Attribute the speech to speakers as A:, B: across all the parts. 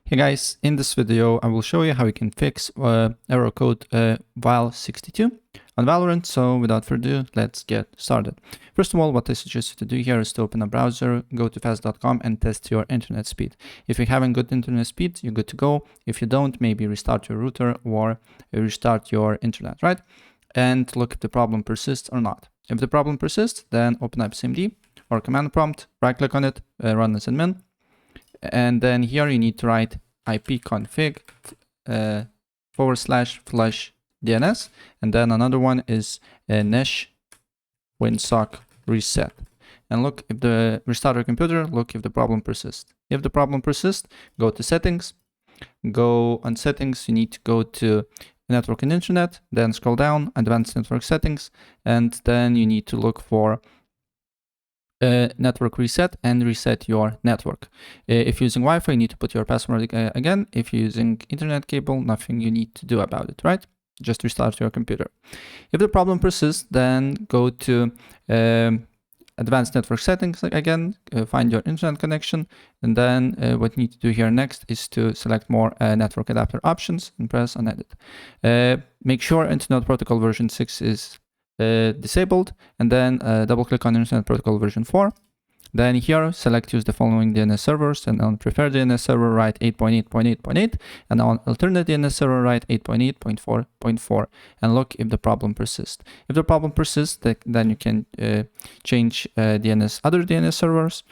A: Hey guys, in this video I will show you how you can fix error code val62 on Valorant. So without further ado, let's get started. First of all, what I suggest you to do here is to open a browser, go to fast.com and test your internet speed. If you haven't good internet speed, you're good to go. If you don't, maybe restart your router or restart your internet, right? And look if the problem persists or not. If the problem persists, then open up cmd or command prompt, right click on it, run as admin. And then here you need to write ipconfig /flush DNS. And then another one is nesh winsock reset. And look if the restart your computer, look if the problem persists. If the problem persists, go to settings. Go on settings, you need to go to network and internet, then scroll down, advanced network settings, and then you need to look for network reset and reset your network. If you're using Wi-Fi, you need to put your password again. If you're using internet cable, nothing you need to do about it, right? Just restart your computer. If the problem persists, then go to advanced network settings again, find your internet connection, and then what you need to do here next is to select more network adapter options and press on edit. Make sure Internet Protocol version 6 is disabled, and then double click on Internet Protocol version 4. Then here select use the following DNS servers, and on preferred DNS server write 8.8.8.8, and on alternate DNS server write 8.8.4.4, and look if the problem persists. If the problem persists, then you can change other DNS servers,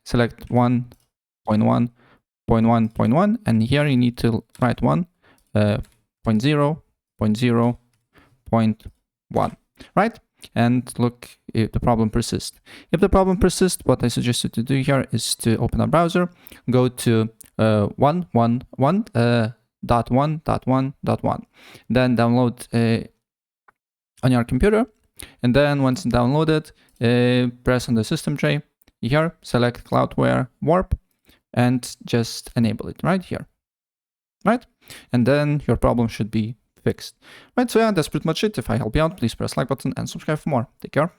A: select 1.1.1.1, and here you need to write 1.0.0.1, right? And look if the problem persists. If the problem persists, what I suggest you to do here is to open a browser, go to 1.1.1.1.1, then download on your computer, and then once downloaded, press on the system tray. Here, select Cloudware Warp, and just enable it right here, right? And then your problem should be fixed. Right, so yeah, that's pretty much it. If I help you out, please press like button and subscribe for more. Take care.